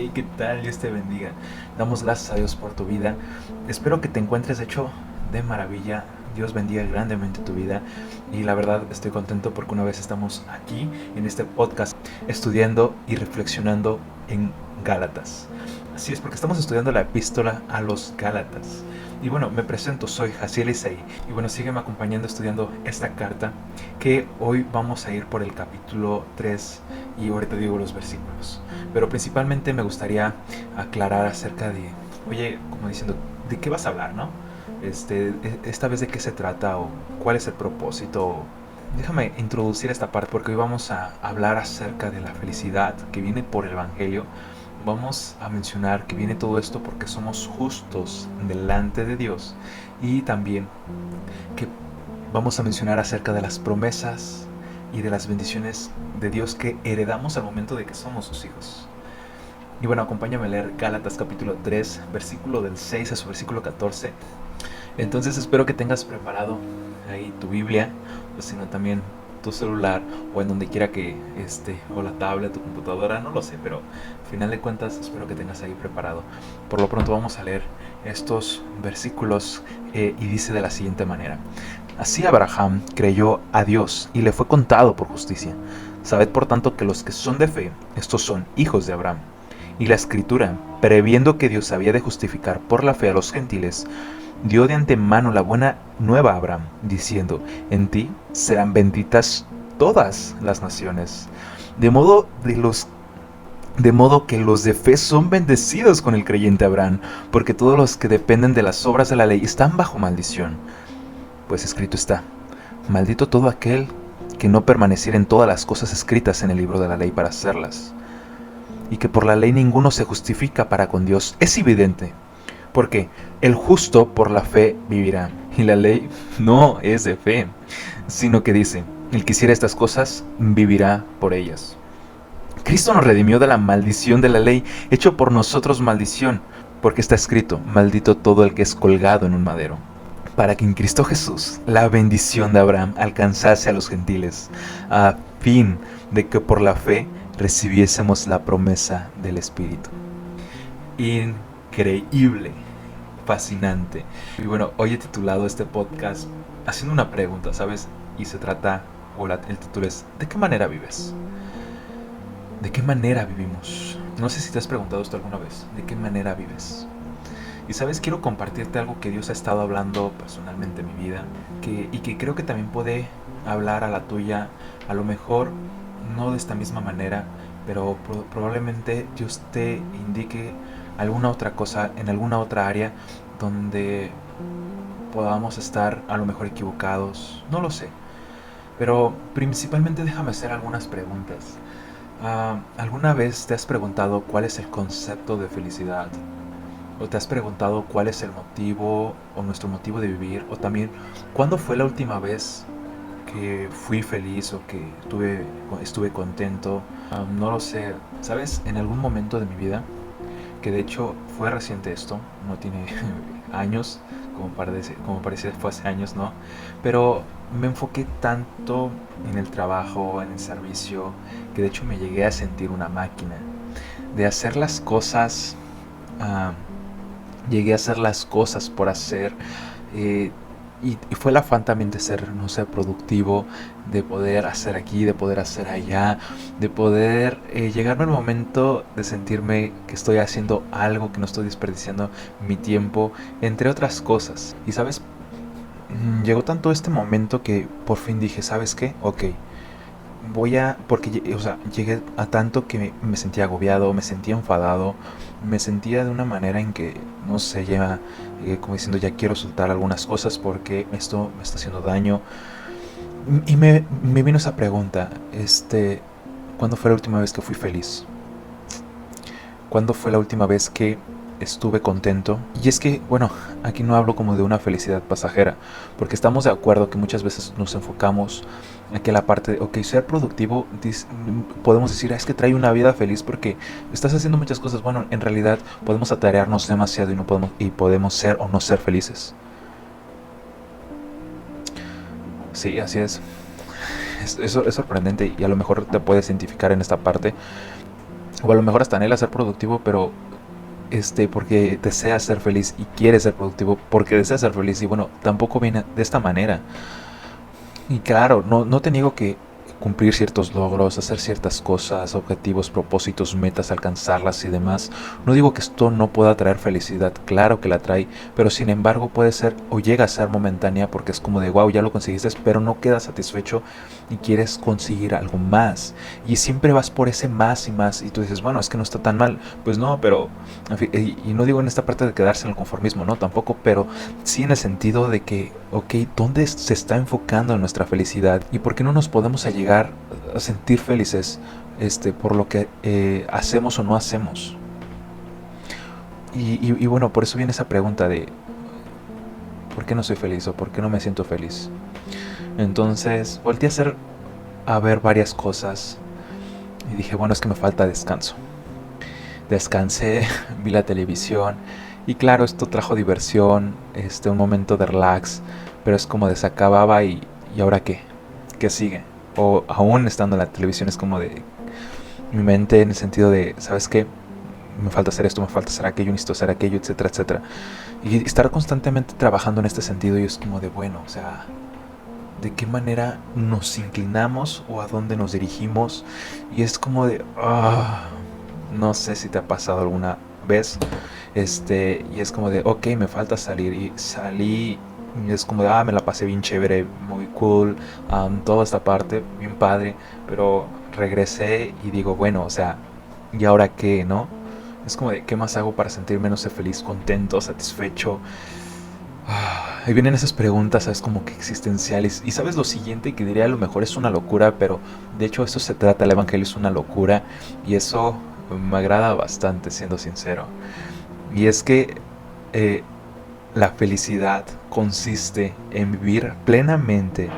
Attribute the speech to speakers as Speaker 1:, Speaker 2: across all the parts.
Speaker 1: Hey, ¿qué tal? Dios te bendiga. Damos gracias a Dios por tu vida. Espero que te encuentres hecho de maravilla. Dios bendiga grandemente tu vida. Y la verdad estoy contento porque una vez estamos aquí en este podcast estudiando y reflexionando en Gálatas. Así es, porque estamos estudiando la epístola a los Gálatas. Y bueno, me presento, soy Jaciel Isaí. Y bueno, sígueme acompañando estudiando esta carta que hoy vamos a ir por el capítulo 3 y ahorita digo los versículos. Pero principalmente me gustaría aclarar acerca de, oye, como diciendo, ¿de qué vas a hablar, no? Esta vez de qué se trata o cuál es el propósito. Déjame introducir esta parte porque hoy vamos a hablar acerca de la felicidad que viene por el Evangelio. Vamos a mencionar que viene todo esto porque somos justos delante de Dios y también que vamos a mencionar acerca de las promesas y de las bendiciones de Dios que heredamos al momento de que somos sus hijos. Y bueno, acompáñame a leer Gálatas capítulo 3, versículo del 6 a su versículo 14. Entonces espero que tengas preparado ahí tu Biblia, o si no también tu celular, o en donde quiera que esté, o la tablet, tu computadora, no lo sé, pero al final de cuentas espero que tengas ahí preparado. Por lo pronto vamos a leer estos versículos y dice de la siguiente manera. Así Abraham creyó a Dios y le fue contado por justicia. Sabed por tanto que los que son de fe, estos son hijos de Abraham. Y la Escritura, previendo que Dios había de justificar por la fe a los gentiles, dio de antemano la buena nueva a Abraham, diciendo, en ti serán benditas todas las naciones. De modo que los de fe son bendecidos con el creyente Abraham, porque todos los que dependen de las obras de la ley están bajo maldición. Pues escrito está, maldito todo aquel que no permaneciera en todas las cosas escritas en el libro de la ley para hacerlas. Y que por la ley ninguno se justifica para con Dios, es evidente, porque el justo por la fe vivirá. Y la ley no es de fe, sino que dice, el que hiciera estas cosas vivirá por ellas. Cristo nos redimió de la maldición de la ley, hecho por nosotros maldición, porque está escrito, maldito todo el que es colgado en un madero, para que en Cristo Jesús la bendición de Abraham alcanzase a los gentiles, a fin de que por la fe recibiésemos la promesa del Espíritu. Increíble, fascinante. Y bueno, hoy he titulado este podcast haciendo una pregunta, ¿sabes? Y se trata, el título es, ¿de qué manera vives? ¿De qué manera vivimos? No sé si te has preguntado esto alguna vez, ¿de qué manera vives? Y sabes, quiero compartirte algo que Dios ha estado hablando personalmente en mi vida y que creo que también puede hablar a la tuya, a lo mejor no de esta misma manera, pero probablemente Dios te indique alguna otra cosa en alguna otra área donde podamos estar a lo mejor equivocados, no lo sé. Pero principalmente déjame hacer algunas preguntas. ¿Alguna vez te has preguntado cuál es el concepto de felicidad? ¿O te has preguntado cuál es el motivo o nuestro motivo de vivir? O también, ¿cuándo fue la última vez que fui feliz o que estuve contento? No lo sé. ¿Sabes? En algún momento de mi vida, que de hecho fue reciente esto, no tiene años, como parece fue hace años, ¿no? Pero me enfoqué tanto en el trabajo, en el servicio, que de hecho me llegué a sentir una máquina de hacer las cosas. ah, Llegué a hacer las cosas por hacer, y fue el afán también de ser, no sé, productivo, de poder hacer aquí, de poder hacer allá, de poder llegarme al momento de sentirme que estoy haciendo algo, que no estoy desperdiciando mi tiempo, entre otras cosas. Y sabes, llegó tanto este momento que por fin dije, ¿sabes qué? Ok, porque, o sea, llegué a tanto que me sentía agobiado, me sentía enfadado, me sentía de una manera en que, no sé, ya, como diciendo, ya quiero soltar algunas cosas porque esto me está haciendo daño. Y me vino esa pregunta, ¿cuándo fue la última vez que fui feliz? ¿Cuándo fue la última vez que estuve contento? Y es que, bueno, aquí no hablo como de una felicidad pasajera, porque estamos de acuerdo que muchas veces nos enfocamos a que la parte de, ok, ser productivo, podemos decir, es que trae una vida feliz porque estás haciendo muchas cosas. Bueno, en realidad podemos atarearnos demasiado y podemos ser o no ser felices. Sí, así es. Eso es sorprendente y a lo mejor te puedes identificar en esta parte. o a lo mejor hasta anhela ser productivo, pero porque desea ser feliz y quiere ser productivo porque desea ser feliz, y bueno, tampoco viene de esta manera. Y claro, no te niego que cumplir ciertos logros, hacer ciertas cosas, objetivos, propósitos, metas, alcanzarlas y demás. No digo que esto no pueda traer felicidad, claro que la trae, pero sin embargo puede ser o llega a ser momentánea, porque es como de wow, ya lo conseguiste, pero no quedas satisfecho y quieres conseguir algo más. Y siempre vas por ese más y más, y tú dices, bueno, es que no está tan mal. Pues no, pero en fin, y no digo en esta parte de quedarse en el conformismo, no, tampoco, pero sí en el sentido de que, ok, ¿dónde se está enfocando en nuestra felicidad? ¿Y por qué no nos podemos llegar a sentir felices por lo que hacemos o no hacemos? Y bueno, por eso viene esa pregunta de ¿por qué no soy feliz o por qué no me siento feliz? Entonces volteé a ver varias cosas y dije, bueno, es que me falta descanso. Descansé, vi la televisión y claro, esto trajo diversión, un momento de relax, pero es como de se acababa y ahora qué, qué sigue. O aún estando en la televisión es como de mi mente en el sentido de, ¿sabes qué? Me falta hacer esto, me falta hacer aquello, necesito hacer aquello, etcétera, etcétera. Y estar constantemente trabajando en este sentido y es como de, bueno, o sea, ¿de qué manera nos inclinamos o a dónde nos dirigimos? Y es como de, no sé si te ha pasado alguna vez, y es como de, ok, me falta salir, y salí, y es como de, me la pasé bien chévere, muy cool, toda esta parte, bien padre, pero regresé y digo, bueno, o sea, ¿y ahora qué, no? Es como de, ¿qué más hago para sentirme, no sé, feliz, contento, satisfecho? Ahí vienen esas preguntas, ¿sabes? Como que existenciales. Y sabes lo siguiente que diría, a lo mejor es una locura, pero de hecho esto se trata, el Evangelio es una locura. Y eso me agrada bastante, siendo sincero. Y es que eh, la felicidad consiste en vivir plenamente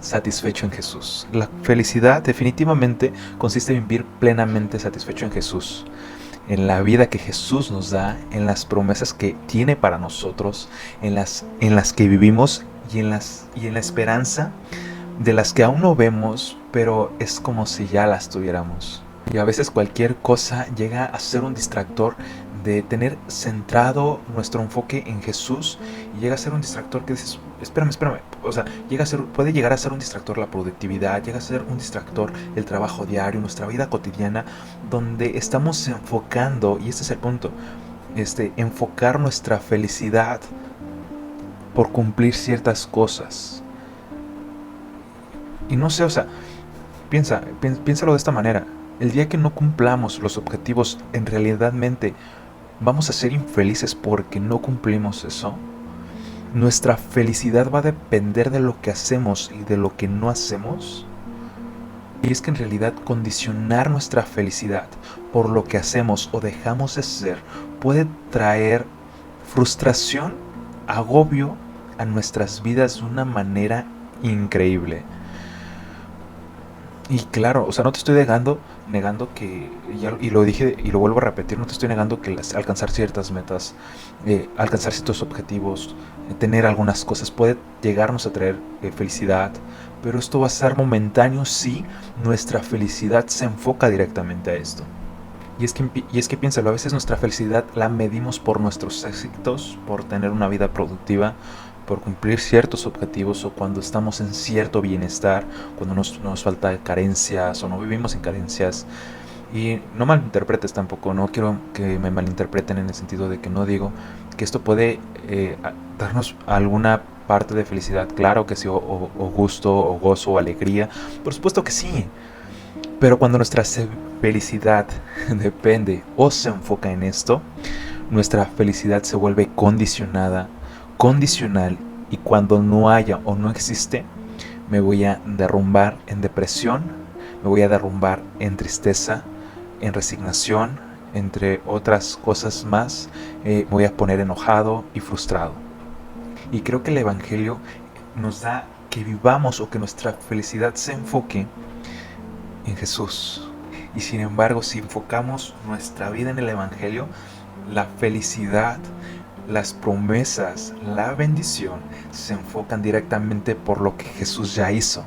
Speaker 1: satisfecho en Jesús. La felicidad definitivamente consiste en vivir plenamente satisfecho en Jesús, en la vida que Jesús nos da, en las promesas que tiene para nosotros, en las que vivimos y en la esperanza de las que aún no vemos, pero es como si ya las tuviéramos. Y a veces cualquier cosa llega a ser un distractor de tener centrado nuestro enfoque en Jesús, y llega a ser un distractor que dices, espérame, o sea, puede llegar a ser un distractor la productividad, llega a ser un distractor el trabajo diario, nuestra vida cotidiana, donde estamos enfocando, y este es el punto, enfocar nuestra felicidad por cumplir ciertas cosas. Y no sé, o sea, piénsalo de esta manera. El día que no cumplamos los objetivos, en realidad vamos a ser infelices porque no cumplimos eso. Nuestra felicidad va a depender de lo que hacemos y de lo que no hacemos. Y es que en realidad condicionar nuestra felicidad por lo que hacemos o dejamos de ser puede traer frustración, agobio a nuestras vidas de una manera increíble. Y claro, o sea, no te estoy negando que, y lo dije y lo vuelvo a repetir, no te estoy negando que alcanzar ciertas metas, alcanzar ciertos objetivos, tener algunas cosas puede llegarnos a traer felicidad, pero esto va a ser momentáneo si nuestra felicidad se enfoca directamente a esto. Y es que piénsalo, a veces nuestra felicidad la medimos por nuestros éxitos, por tener una vida productiva, por cumplir ciertos objetivos, o cuando estamos en cierto bienestar, cuando nos falta carencias o no vivimos en carencias. Y no malinterpretes tampoco, no quiero que me malinterpreten en el sentido de que no digo que esto puede darnos alguna parte de felicidad, claro que sí, o gusto, o gozo, o alegría, por supuesto que sí. Pero cuando nuestra felicidad depende o se enfoca en esto, nuestra felicidad se vuelve condicional, y cuando no haya o no existe, me voy a derrumbar en depresión, me voy a derrumbar en tristeza, en resignación, entre otras cosas más, me voy a poner enojado y frustrado. Y creo que el Evangelio nos da que vivamos o que nuestra felicidad se enfoque en Jesús. Y sin embargo, si enfocamos nuestra vida en el Evangelio, la felicidad, las promesas, la bendición se enfocan directamente por lo que Jesús ya hizo.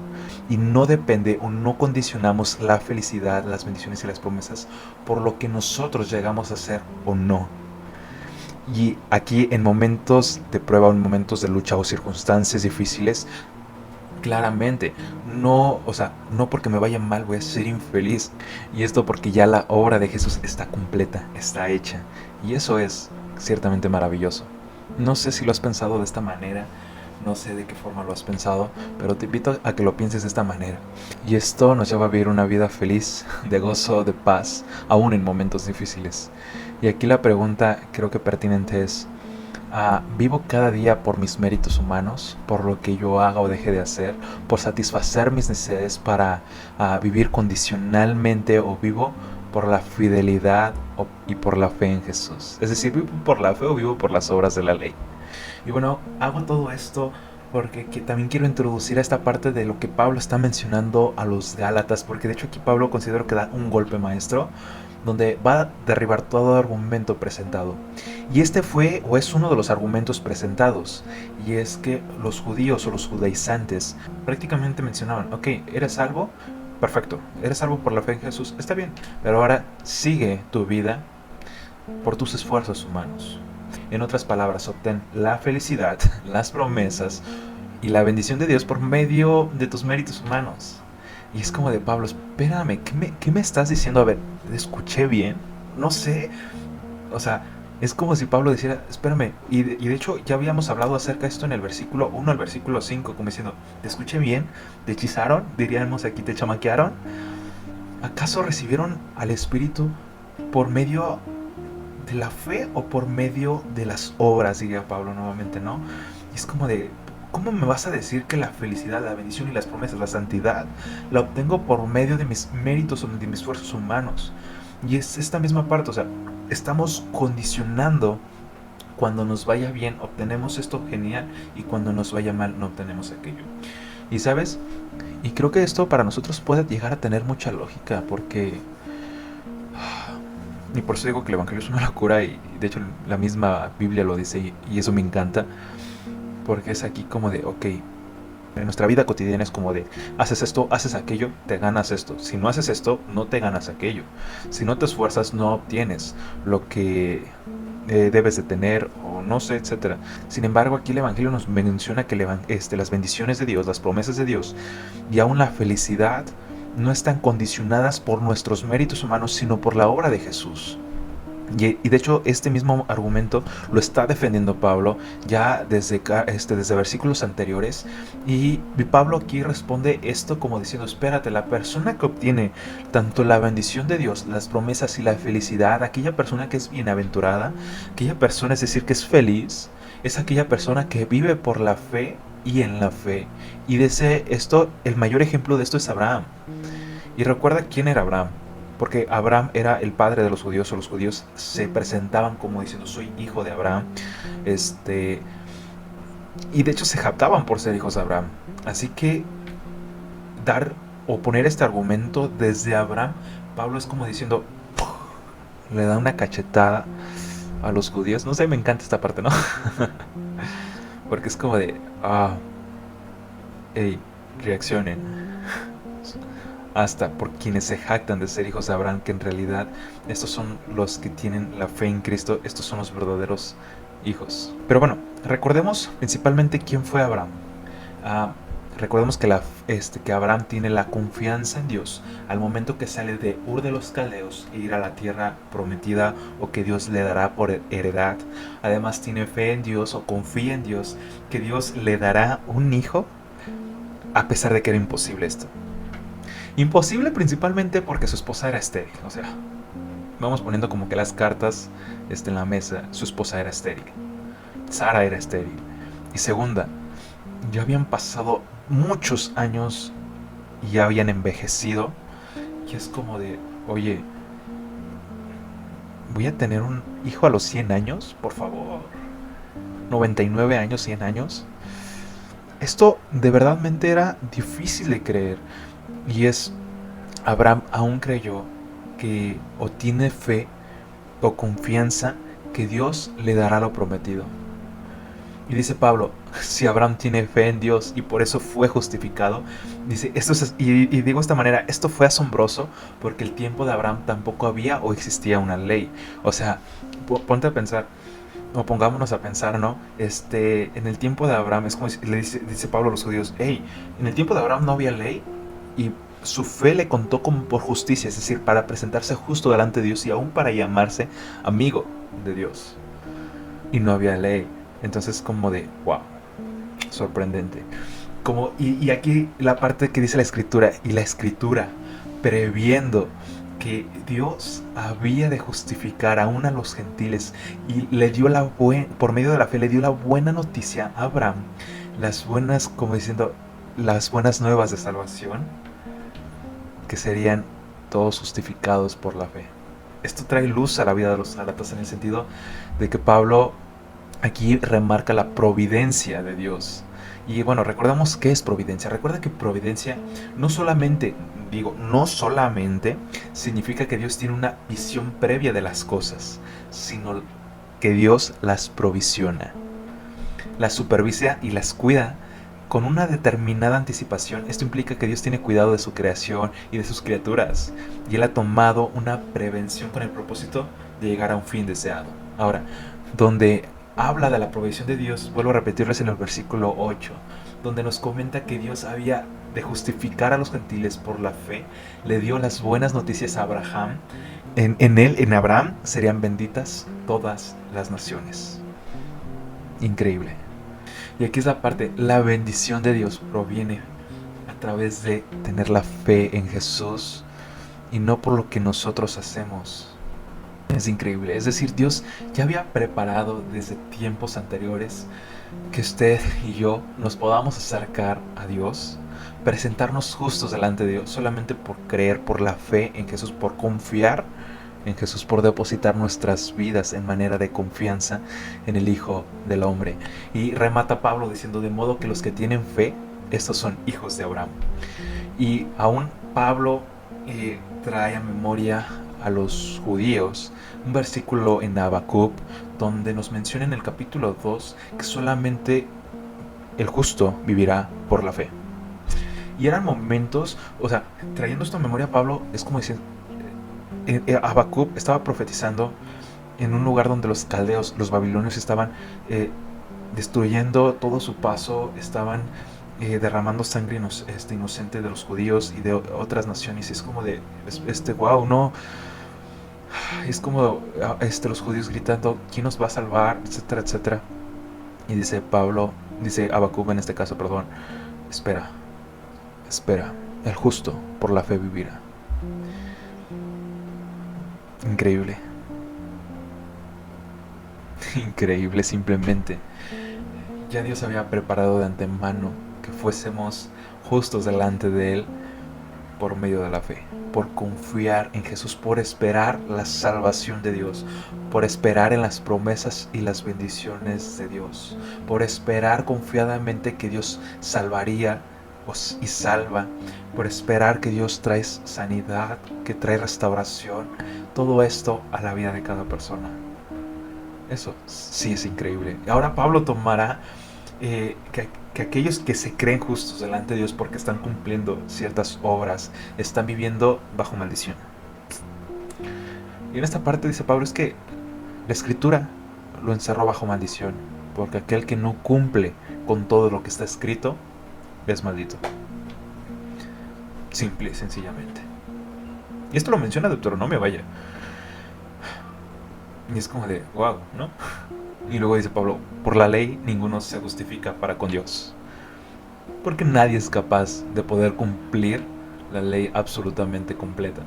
Speaker 1: y no depende o no condicionamos la felicidad, las bendiciones y las promesas por lo que nosotros llegamos a hacer o no. Y aquí en momentos de prueba, en momentos de lucha o circunstancias difíciles, claramente, no, o sea, no porque me vaya mal voy a ser infeliz. Y esto porque ya la obra de Jesús está completa, está hecha. Y eso es ciertamente maravilloso. No sé si lo has pensado de esta manera, no sé de qué forma lo has pensado, pero te invito a que lo pienses de esta manera. Y esto nos lleva a vivir una vida feliz, de gozo, de paz, aún en momentos difíciles. Y aquí la pregunta creo que pertinente es, ¿vivo cada día por mis méritos humanos, por lo que yo haga o deje de hacer, por satisfacer mis necesidades para vivir condicionalmente, o vivo por la fidelidad y por la fe en Jesús? Es decir, ¿vivo por la fe o vivo por las obras de la ley? Y bueno, hago todo esto porque también quiero introducir a esta parte de lo que Pablo está mencionando a los Gálatas, porque de hecho aquí Pablo considero que da un golpe maestro donde va a derribar todo argumento presentado. Y este fue o es uno de los argumentos presentados, y es que los judíos o los judaizantes prácticamente mencionaban, ok, ¿eres salvo? Perfecto, eres salvo por la fe en Jesús, está bien, pero ahora sigue tu vida por tus esfuerzos humanos. En otras palabras, obtén la felicidad, las promesas y la bendición de Dios por medio de tus méritos humanos. Y es como de Pablo, espérame, ¿qué me estás diciendo? A ver, ¿escuché bien? No sé. O sea, es como si Pablo dijera, espérame. Y de hecho ya habíamos hablado acerca de esto en el versículo 1 al versículo 5, como diciendo, ¿te escuché bien? ¿Te hechizaron? Diríamos aquí, ¿te chamaquearon? ¿Acaso recibieron al Espíritu por medio de la fe o por medio de las obras? Diría Pablo nuevamente, ¿no? Y es como de, ¿cómo me vas a decir que la felicidad, la bendición y las promesas, la santidad, la obtengo por medio de mis méritos o de mis esfuerzos humanos? Y es esta misma parte, o sea, estamos condicionando. Cuando nos vaya bien obtenemos esto genial, y cuando nos vaya mal no obtenemos aquello. Y sabes, y creo que esto para nosotros puede llegar a tener mucha lógica, porque y por eso digo que el Evangelio es una locura, y de hecho la misma Biblia lo dice, y eso me encanta, porque es aquí como de, ok, en nuestra vida cotidiana es como de, haces esto, haces aquello, te ganas esto. Si no haces esto, no te ganas aquello. Si no te esfuerzas, no obtienes lo que debes de tener, o no sé, etcétera. Sin embargo, aquí el Evangelio nos menciona que las bendiciones de Dios, las promesas de Dios y aún la felicidad no están condicionadas por nuestros méritos humanos, sino por la obra de Jesús. Y de hecho este mismo argumento lo está defendiendo Pablo ya desde versículos anteriores, y Pablo aquí responde esto como diciendo, espérate, la persona que obtiene tanto la bendición de Dios, las promesas y la felicidad, aquella persona que es bienaventurada, aquella persona, es decir, que es feliz, es aquella persona que vive por la fe y en la fe. Y el mayor ejemplo de esto es Abraham. Y recuerda quién era Abraham, porque Abraham era el padre de los judíos, o los judíos se presentaban como diciendo, soy hijo de Abraham, y de hecho se jactaban por ser hijos de Abraham. Así que dar o poner este argumento desde Abraham, Pablo es como diciendo, le da una cachetada a los judíos. No sé, me encanta esta parte, ¿no? Porque es como de, hey, reaccionen. Hasta por quienes se jactan de ser hijos de Abraham, que en realidad estos son los que tienen la fe en Cristo, estos son los verdaderos hijos. Pero bueno, recordemos principalmente quién fue Abraham. Recordemos que Abraham tiene la confianza en Dios al momento que sale de Ur de los Caldeos e ir a la tierra prometida, o que Dios le dará por heredad. Además tiene fe en Dios, o confía en Dios, que Dios le dará un hijo, a pesar de que era imposible esto. Imposible principalmente porque su esposa era estéril. O sea, vamos poniendo como que las cartas en la mesa. Su esposa era estéril, Sara era estéril. Y segunda, ya habían pasado muchos años y ya habían envejecido. Y es como de, oye, voy a tener un hijo a los 100 años, por favor. 99 años, 100 años. Esto de verdadmente era difícil de creer. Y Abraham aún creyó que o tiene fe o confianza que Dios le dará lo prometido. Y dice Pablo, si Abraham tiene fe en Dios y por eso fue justificado, dice, y digo de esta manera, esto fue asombroso porque el tiempo de Abraham tampoco había o existía una ley. O sea, ponte a pensar, o pongámonos a pensar, ¿no? En el tiempo de Abraham, es como si le dice Pablo a los judíos, hey, en el tiempo de Abraham no había ley y su fe le contó como por justicia, es decir, para presentarse justo delante de Dios y aún para llamarse amigo de Dios. Y no había ley. Entonces como de, wow, sorprendente. Y aquí la parte que dice la escritura, y la escritura previendo que Dios había de justificar aún a los gentiles y le dio por medio de la fe le dio la buena noticia a Abraham, las buenas, como diciendo, las buenas nuevas de salvación, que serían todos justificados por la fe. Esto trae luz a la vida de los gálatas en el sentido de que Pablo aquí remarca la providencia de Dios. Y bueno, recordamos qué es providencia. Recuerda que providencia no solamente significa que Dios tiene una visión previa de las cosas, sino que Dios las provisiona, las supervisa y las cuida con una determinada anticipación. Esto implica que Dios tiene cuidado de su creación y de sus criaturas, y Él ha tomado una prevención con el propósito de llegar a un fin deseado. Ahora, donde habla de la provisión de Dios, vuelvo a repetirles en el versículo 8, donde nos comenta que Dios había de justificar a los gentiles por la fe, le dio las buenas noticias a Abraham. En Abraham serían benditas todas las naciones. Increíble. Y aquí es la parte, la bendición de Dios proviene a través de tener la fe en Jesús y no por lo que nosotros hacemos. Es increíble, es decir, Dios ya había preparado desde tiempos anteriores que usted y yo nos podamos acercar a Dios, presentarnos justos delante de Dios solamente por creer, por la fe en Jesús, por confiar en Jesús, por depositar nuestras vidas en manera de confianza en el Hijo del Hombre. Y remata Pablo diciendo, de modo que los que tienen fe, estos son hijos de Abraham. Y aún Pablo trae a memoria a los judíos un versículo en Habacuc donde nos menciona en el capítulo 2 que solamente el justo vivirá por la fe. Y eran momentos, o sea, trayendo esto a memoria, Pablo es como decir, Habacuc estaba profetizando en un lugar donde los caldeos, los babilonios estaban destruyendo todo su paso, estaban derramando sangre inocente de los judíos y de otras naciones. Y es como de, wow, no. Es como los judíos gritando, ¿quién nos va a salvar? Etcétera, etcétera. Y dice Habacuc en este caso, perdón, espera, el justo por la fe vivirá. Increíble. Increíble simplemente. Ya Dios había preparado de antemano que fuésemos justos delante de Él por medio de la fe, por confiar en Jesús, por esperar la salvación de Dios, por esperar en las promesas y las bendiciones de Dios, por esperar confiadamente que Dios salvaría y salva, por esperar que Dios trae sanidad, que trae restauración, todo esto a la vida de cada persona. Eso sí es increíble. Ahora Pablo tomará que aquellos que se creen justos delante de Dios porque están cumpliendo ciertas obras, están viviendo bajo maldición. Y en esta parte dice Pablo, es que la escritura lo encerró bajo maldición, porque aquel que no cumple con todo lo que está escrito es maldito. Simple y sencillamente. Y esto lo menciona Deuteronomio, vaya. Y es como de, wow, ¿no? Y luego dice Pablo, por la ley ninguno se justifica para con Dios. Porque nadie es capaz de poder cumplir la ley absolutamente completa,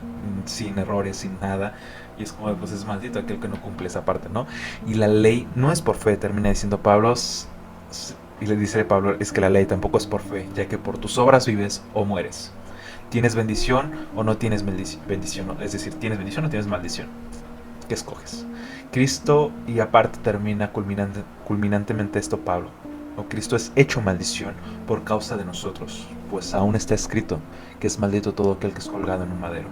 Speaker 1: sin errores, sin nada. Y es como, pues es maldito aquel que no cumple esa parte, ¿no? Y la ley no es por fe, termina diciendo Pablo. Y le dice Pablo, es que la ley tampoco es por fe, ya que por tus obras vives o mueres. Tienes bendición o no tienes bendición, ¿no? Es decir, tienes bendición o tienes maldición. ¿Qué escoges? Cristo, y aparte termina culminantemente esto Pablo, o Cristo es hecho maldición por causa de nosotros, pues aún está escrito que es maldito todo aquel que es colgado en un madero.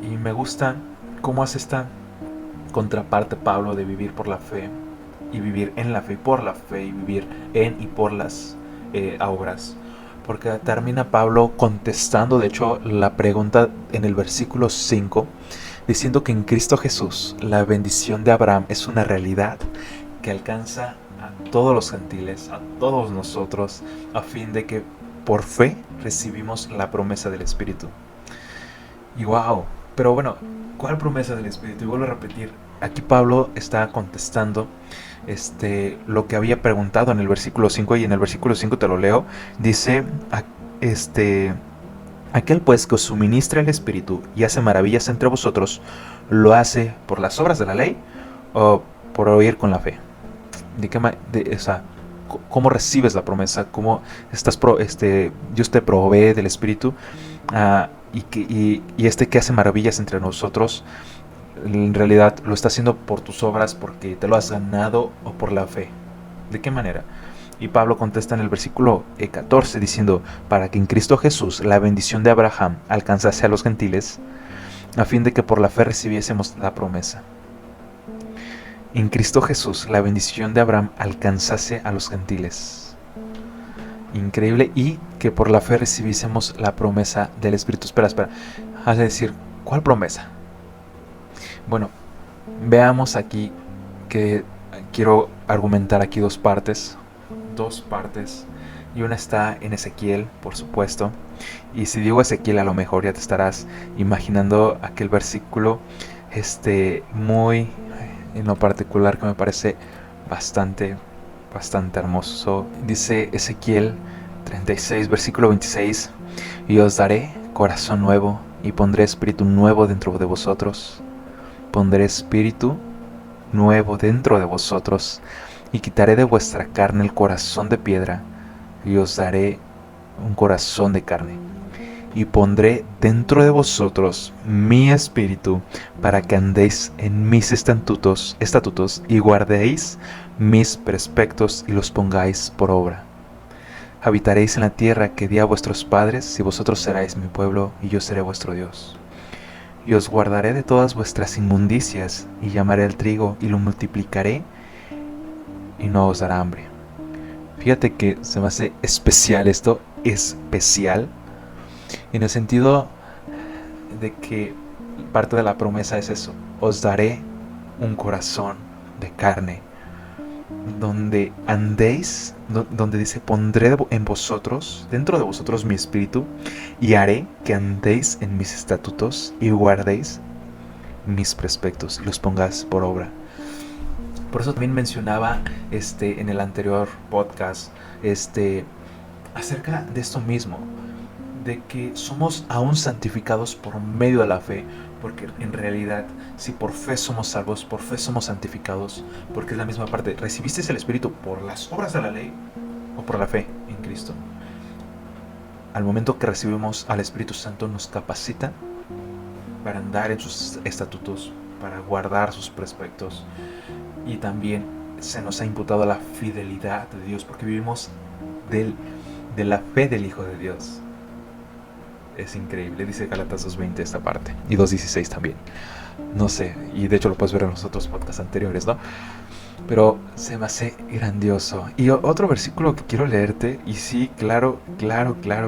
Speaker 1: Y me gusta cómo hace esta contraparte Pablo de vivir por la fe y vivir en la fe y por la fe y vivir en y por las obras. Porque termina Pablo contestando, de hecho, la pregunta en el versículo 5, diciendo que en Cristo Jesús la bendición de Abraham es una realidad que alcanza a todos los gentiles, a todos nosotros, a fin de que por fe recibimos la promesa del Espíritu. Y wow, pero bueno, ¿cuál promesa del Espíritu? Y vuelvo a repetir, aquí Pablo está contestando lo que había preguntado en el versículo 5, y en el versículo 5 te lo leo, dice, aquel pues que os suministra el Espíritu y hace maravillas entre vosotros, ¿lo hace por las obras de la ley o por oír con la fe? ¿Cómo recibes la promesa? ¿Cómo Dios te provee del Espíritu? Y este que hace maravillas entre nosotros, en realidad lo está haciendo por tus obras, porque te lo has ganado, o por la fe. ¿De qué manera? Y Pablo contesta en el versículo 14 diciendo, para que en Cristo Jesús la bendición de Abraham alcanzase a los gentiles, a fin de que por la fe recibiésemos la promesa. En Cristo Jesús la bendición de Abraham alcanzase a los gentiles. Increíble. Y que por la fe recibiésemos la promesa del Espíritu. Espera. Has de decir, ¿cuál promesa? Bueno, veamos aquí que quiero argumentar aquí dos partes, y una está en Ezequiel, por supuesto, y si digo Ezequiel, a lo mejor ya te estarás imaginando aquel versículo muy en lo particular que me parece bastante hermoso. Dice Ezequiel 36, versículo 26, y os daré corazón nuevo y pondré espíritu nuevo dentro de vosotros. Pondré espíritu nuevo dentro de vosotros, y quitaré de vuestra carne el corazón de piedra, y os daré un corazón de carne. Y pondré dentro de vosotros mi espíritu, para que andéis en mis estatutos, y guardéis mis preceptos y los pongáis por obra. Habitaréis en la tierra que di a vuestros padres, y vosotros seréis mi pueblo, y yo seré vuestro Dios. Y os guardaré de todas vuestras inmundicias, y llamaré el trigo, y lo multiplicaré, y no os dará hambre. Fíjate que se me hace especial esto, especial, en el sentido de que parte de la promesa es eso: os daré un corazón de carne, donde andéis, donde dice, pondré en vosotros, dentro de vosotros mi espíritu, y haré que andéis en mis estatutos y guardéis mis preceptos y los pongáis por obra. Por eso también mencionaba en el anterior podcast acerca de esto mismo, de que somos aún santificados por medio de la fe, porque en realidad, si por fe somos salvos, por fe somos santificados, porque es la misma parte. ¿Recibiste el Espíritu por las obras de la ley o por la fe en Cristo? Al momento que recibimos al Espíritu Santo, nos capacita para andar en sus estatutos, para guardar sus preceptos, y también se nos ha imputado la fidelidad de Dios, porque vivimos de la fe del Hijo de Dios. Es increíble, dice Gálatas 2:20 esta parte, y 2:16 también. No sé, y de hecho lo puedes ver en los otros podcasts anteriores, ¿no? Pero se me hace grandioso. Y otro versículo que quiero leerte, y sí, claro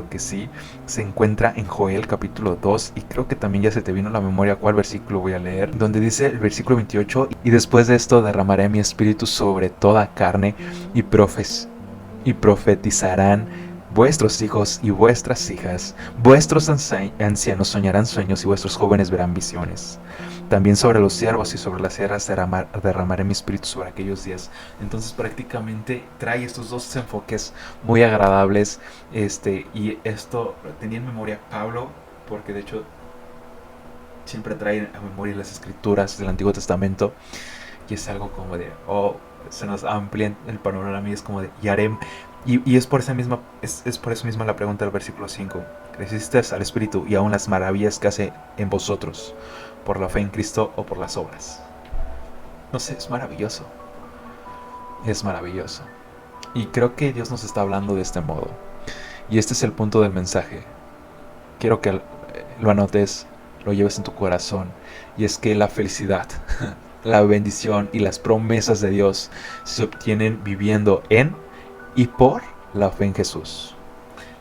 Speaker 1: que sí, se encuentra en Joel capítulo 2, y creo que también ya se te vino a la memoria cuál versículo voy a leer, donde dice el versículo 28, y después de esto derramaré mi espíritu sobre toda carne, y profetizarán vuestros hijos y vuestras hijas, vuestros ancianos soñarán sueños, y vuestros jóvenes verán visiones. También sobre los siervos y sobre las siervas derramaré mi espíritu sobre aquellos días. Entonces prácticamente trae estos dos enfoques muy agradables. Y esto tenía en memoria Pablo, porque de hecho siempre trae a memoria las escrituras del Antiguo Testamento, y es algo como de, se nos amplía el panorama, y es como de, y haré. Y es por esa misma, es por eso misma la pregunta del versículo 5. ¿Resistes al Espíritu y aún las maravillas que hace en vosotros, por la fe en Cristo o por las obras? No sé, es maravilloso. Es maravilloso. Y creo que Dios nos está hablando de este modo. Y este es el punto del mensaje. Quiero que lo anotes, lo lleves en tu corazón. Y es que la felicidad la bendición y las promesas de Dios se obtienen viviendo en y por la fe en Jesús.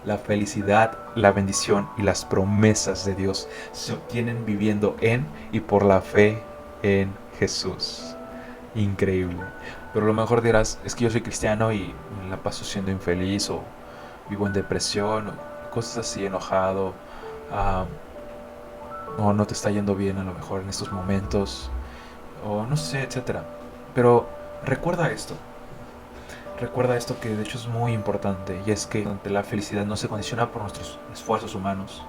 Speaker 1: La felicidad, la bendición y las promesas de Dios se obtienen viviendo en y por la fe en Jesús. Increíble. Pero a lo mejor dirás, es que yo soy cristiano y me la paso siendo infeliz o vivo en depresión o cosas así, enojado, o no te está yendo bien a lo mejor en estos momentos, o no sé, etcétera. Pero recuerda esto. Recuerda esto que de hecho es muy importante, y es que la felicidad no se condiciona por nuestros esfuerzos humanos.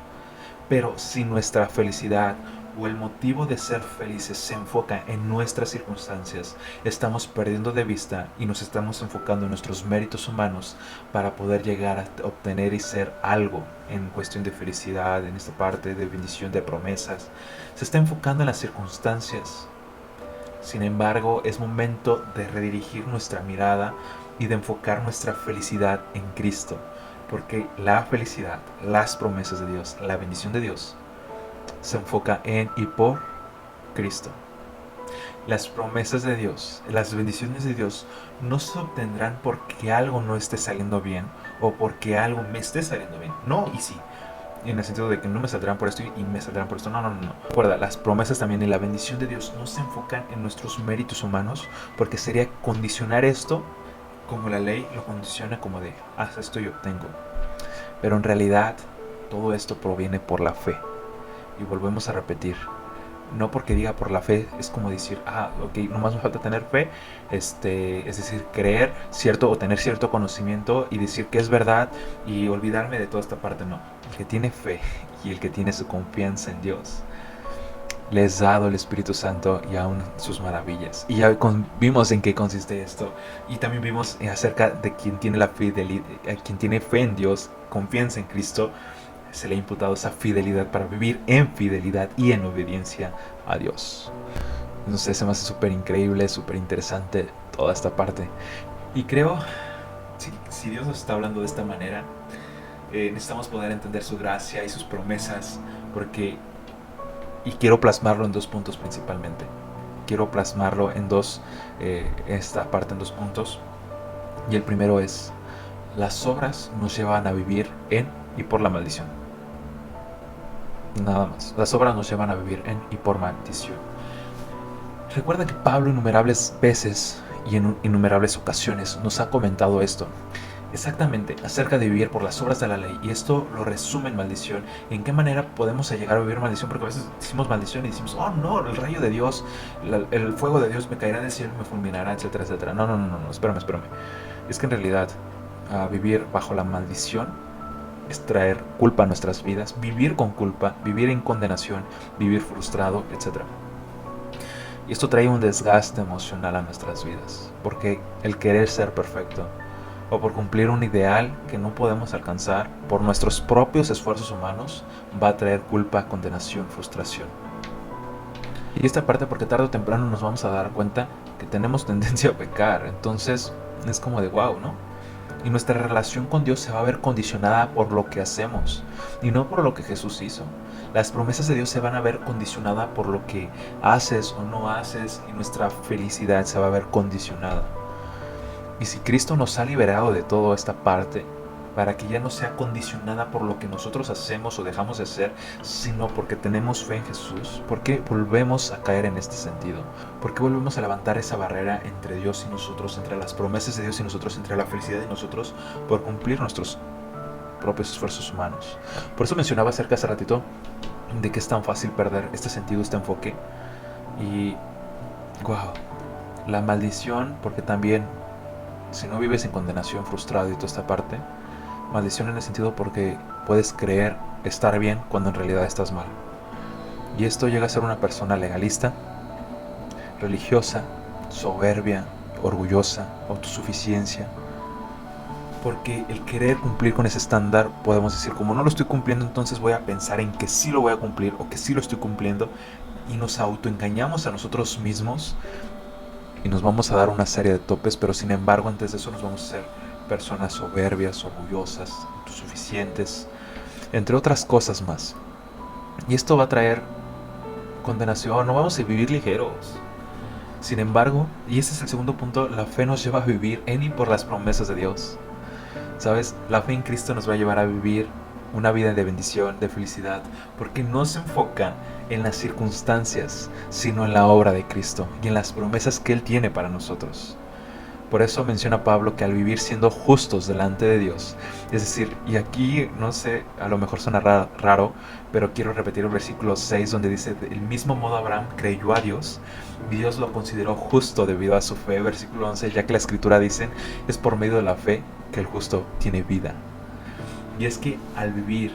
Speaker 1: Pero si nuestra felicidad o el motivo de ser felices se enfoca en nuestras circunstancias, estamos perdiendo de vista y nos estamos enfocando en nuestros méritos humanos para poder llegar a obtener y ser algo en cuestión de felicidad, en esta parte de bendición, de promesas. Se está enfocando en las circunstancias. Sin embargo, es momento de redirigir nuestra mirada y de enfocar nuestra felicidad en Cristo. Porque la felicidad, las promesas de Dios, la bendición de Dios, se enfoca en y por Cristo. Las promesas de Dios, las bendiciones de Dios, no se obtendrán porque algo no esté saliendo bien o porque algo me esté saliendo bien. No, y sí. En el sentido de que no me saldrán por esto y me saldrán por esto. No. Recuerda, las promesas también y la bendición de Dios no se enfocan en nuestros méritos humanos, porque sería condicionar esto como la ley lo condiciona, como de haz esto y obtengo. Pero en realidad todo esto proviene por la fe. Y volvemos a repetir, no porque diga por la fe es como decir, ok, nomás me falta tener fe, es decir, creer cierto o tener cierto conocimiento y decir que es verdad y olvidarme de toda esta parte. No, el que tiene fe y el que tiene su confianza en Dios, le es dado el Espíritu Santo y aún sus maravillas. Y ya vimos en qué consiste esto. Y también vimos acerca de quien tiene la fidelidad, quien tiene fe en Dios, confianza en Cristo, se le ha imputado esa fidelidad para vivir en fidelidad y en obediencia a Dios. Entonces se me hace súper increíble, súper interesante toda esta parte. Y creo, si Dios nos está hablando de esta manera, necesitamos poder entender su gracia y sus promesas, y quiero plasmarlo en 2 puntos principalmente. Quiero plasmarlo en esta parte en 2 puntos. Y el primero es, las obras nos llevan a vivir en y por la maldición. Nada más. Las obras nos llevan a vivir en y por maldición. Recuerda que Pablo innumerables veces y en innumerables ocasiones nos ha comentado esto. Exactamente, acerca de vivir por las obras de la ley. Y esto lo resume en maldición. ¿En qué manera podemos llegar a vivir maldición? Porque a veces decimos maldición y decimos, oh no, el rayo de Dios, el fuego de Dios me caerá del cielo y me fulminará, etcétera, etcétera. No, espérame. Es que en realidad vivir bajo la maldición es traer culpa a nuestras vidas, vivir con culpa, vivir en condenación, vivir frustrado, etcétera. Y esto trae un desgaste emocional a nuestras vidas, porque el querer ser perfecto o por cumplir un ideal que no podemos alcanzar por nuestros propios esfuerzos humanos va a traer culpa, condenación, frustración. Y esta parte porque tarde o temprano nos vamos a dar cuenta que tenemos tendencia a pecar, entonces es como de wow, ¿no? Y nuestra relación con Dios se va a ver condicionada por lo que hacemos y no por lo que Jesús hizo. Las promesas de Dios se van a ver condicionadas por lo que haces o no haces, y nuestra felicidad se va a ver condicionada. Y si Cristo nos ha liberado de toda esta parte, para que ya no sea condicionada por lo que nosotros hacemos o dejamos de hacer, sino porque tenemos fe en Jesús, ¿por qué volvemos a caer en este sentido? ¿Por qué volvemos a levantar esa barrera entre Dios y nosotros, entre las promesas de Dios y nosotros, entre la felicidad de nosotros, por cumplir nuestros propios esfuerzos humanos? Por eso mencionaba acerca hace ratito de que es tan fácil perder este sentido, este enfoque. Y wow, la maldición, porque también si no vives en condenación, frustrado y toda esta parte, maldición en el sentido porque puedes creer estar bien cuando en realidad estás mal. Y esto llega a ser una persona legalista, religiosa, soberbia, orgullosa, autosuficiencia. Porque el querer cumplir con ese estándar, podemos decir, como no lo estoy cumpliendo, entonces voy a pensar en que sí lo voy a cumplir o que sí lo estoy cumpliendo, y nos autoengañamos a nosotros mismos y nos vamos a dar una serie de topes, pero sin embargo antes de eso nos vamos a hacer personas soberbias, orgullosas, autosuficientes, entre otras cosas más. Y esto va a traer condenación. No vamos a vivir ligeros. Sin embargo, y ese es el segundo punto, la fe nos lleva a vivir en y por las promesas de Dios. ¿Sabes? La fe en Cristo nos va a llevar a vivir una vida de bendición, de felicidad, porque no se enfoca en las circunstancias, sino en la obra de Cristo y en las promesas que Él tiene para nosotros. Por eso menciona Pablo que al vivir siendo justos delante de Dios, es decir, y aquí no sé, a lo mejor suena raro, pero quiero repetir el versículo 6 donde dice, del mismo modo Abraham creyó a Dios y Dios lo consideró justo debido a su fe. Versículo 11, ya que la escritura dice, es por medio de la fe que el justo tiene vida. Y es que al vivir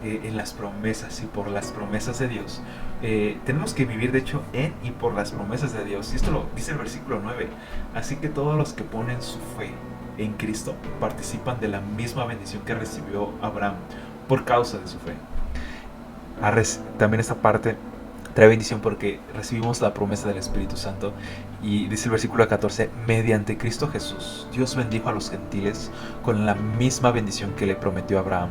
Speaker 1: en las promesas y por las promesas de Dios, tenemos que vivir de hecho en y por las promesas de Dios. Y esto lo dice el versículo 9. Así que todos los que ponen su fe en Cristo participan de la misma bendición que recibió Abraham por causa de su fe. También esta parte trae bendición porque recibimos la promesa del Espíritu Santo. Y dice el versículo 14, mediante Cristo Jesús, Dios bendijo a los gentiles con la misma bendición que le prometió a Abraham,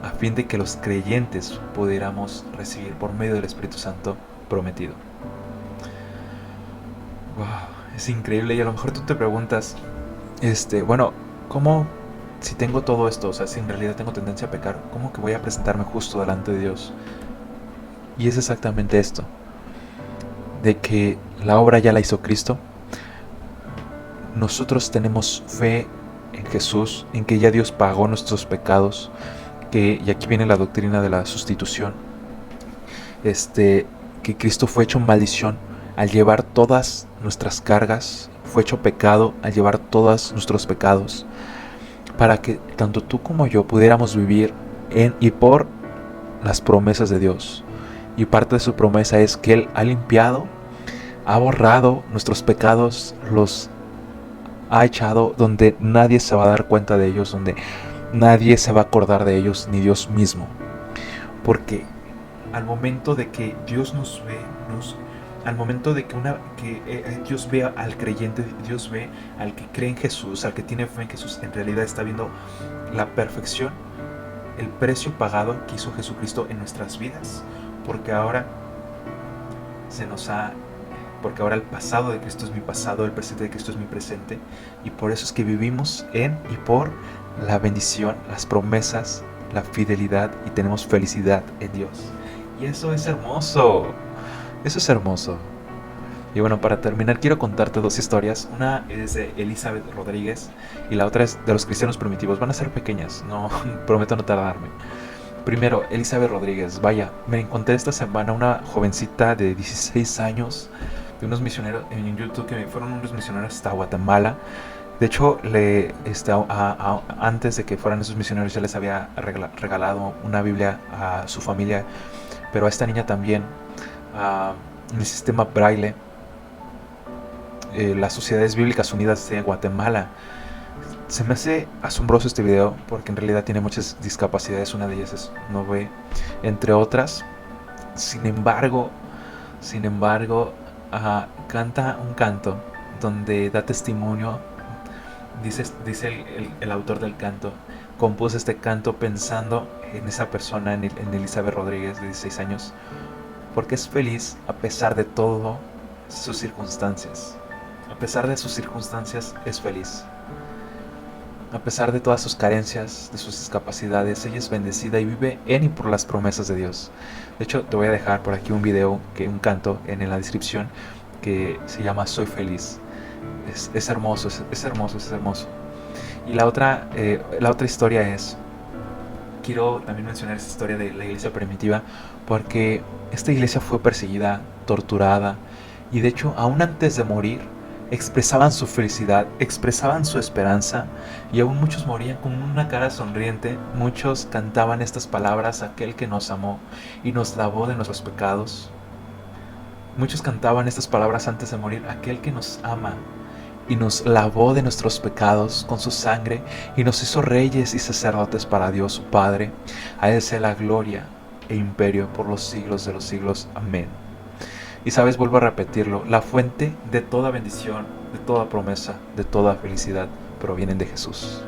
Speaker 1: a fin de que los creyentes pudiéramos recibir por medio del Espíritu Santo prometido. Wow, es increíble. Y a lo mejor tú te preguntas, bueno, ¿cómo si tengo todo esto? O sea, si en realidad tengo tendencia a pecar, ¿cómo que voy a presentarme justo delante de Dios? Y es exactamente esto, de que la obra ya la hizo Cristo. Nosotros tenemos fe en Jesús, en que ya Dios pagó nuestros pecados, y aquí viene la doctrina de la sustitución, que Cristo fue hecho maldición al llevar todas nuestras cargas, fue hecho pecado al llevar todos nuestros pecados, para que tanto tú como yo pudiéramos vivir en y por las promesas de Dios. Y parte de su promesa es que Él ha limpiado, ha borrado nuestros pecados, los ha echado donde nadie se va a dar cuenta de ellos, donde nadie se va a acordar de ellos, ni Dios mismo. Porque al momento de que Dios nos ve, al momento de que Dios ve al creyente, Dios ve al que cree en Jesús, al que tiene fe en Jesús, en realidad está viendo la perfección, el precio pagado que hizo Jesucristo en nuestras vidas. Porque ahora porque ahora el pasado de Cristo es mi pasado, el presente de Cristo es mi presente, y por eso es que vivimos en y por la bendición, las promesas, la fidelidad, y tenemos felicidad en Dios. Y eso es hermoso, eso es hermoso. Y bueno, para terminar quiero contarte dos historias. Una es de Elizabeth Rodríguez y la otra es de los cristianos primitivos. Van a ser pequeñas, no prometo no tardarme. Primero, Elizabeth Rodríguez. Vaya, me encontré esta semana una jovencita de 16 años, de unos misioneros en YouTube, que fueron unos misioneros hasta Guatemala. De hecho, antes de que fueran esos misioneros ya les había regalado una Biblia a su familia, pero a esta niña también, en el sistema Braille, las Sociedades Bíblicas Unidas de Guatemala. Se me hace asombroso este video porque en realidad tiene muchas discapacidades, una de ellas no ve, entre otras. Sin embargo, canta un canto donde da testimonio. Dice el autor del canto, compuso este canto pensando en esa persona, en Elizabeth Rodríguez, de 16 años, porque es feliz a pesar de todas sus circunstancias. A pesar de sus circunstancias es feliz. A pesar de todas sus carencias, de sus discapacidades, ella es bendecida y vive en y por las promesas de Dios. De hecho, te voy a dejar por aquí un video, un canto en la descripción, que se llama Soy Feliz. Es hermoso, es hermoso. Y la otra historia es, quiero también mencionar esta historia de la iglesia primitiva, porque esta iglesia fue perseguida, torturada, y de hecho, aún antes de morir, expresaban su felicidad, expresaban su esperanza, y aún muchos morían con una cara sonriente. Muchos cantaban estas palabras: aquel que nos amó y nos lavó de nuestros pecados. Muchos cantaban estas palabras antes de morir: aquel que nos ama y nos lavó de nuestros pecados con su sangre y nos hizo reyes y sacerdotes para Dios su Padre. A Él sea la gloria e imperio por los siglos de los siglos. Amén. Y sabes, vuelvo a repetirlo, la fuente de toda bendición, de toda promesa, de toda felicidad provienen de Jesús.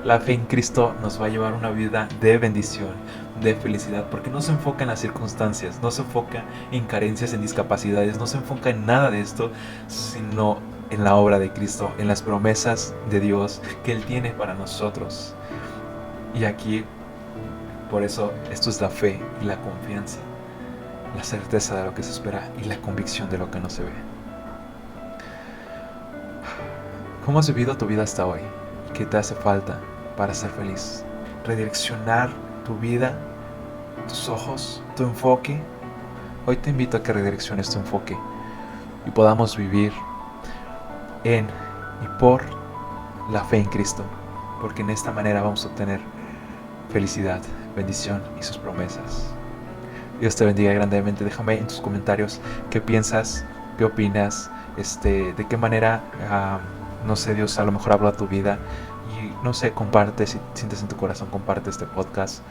Speaker 1: La fe en Cristo nos va a llevar una vida de bendición, de felicidad, porque no se enfoca en las circunstancias, no se enfoca en carencias, en discapacidades, no se enfoca en nada de esto, sino en la obra de Cristo, en las promesas de Dios que Él tiene para nosotros. Y aquí, por eso, esto es la fe y la confianza, la certeza de lo que se espera y la convicción de lo que no se ve. ¿Cómo has vivido tu vida hasta hoy? ¿Qué te hace falta para ser feliz? Redireccionar tu vida, tus ojos, tu enfoque. Hoy te invito a que redirecciones tu enfoque y podamos vivir en y por la fe en Cristo, porque en esta manera vamos a obtener felicidad, bendición y sus promesas. Dios te bendiga grandemente. Déjame en tus comentarios qué piensas, qué opinas, de qué manera, no sé, Dios a lo mejor habló a tu vida. Y no sé, comparte, si sientes en tu corazón, comparte este podcast.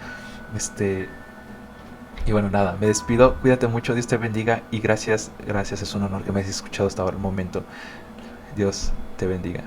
Speaker 1: Y bueno, nada, me despido. Cuídate mucho, Dios te bendiga y gracias, es un honor que me hayas escuchado hasta ahora el momento. Dios te bendiga.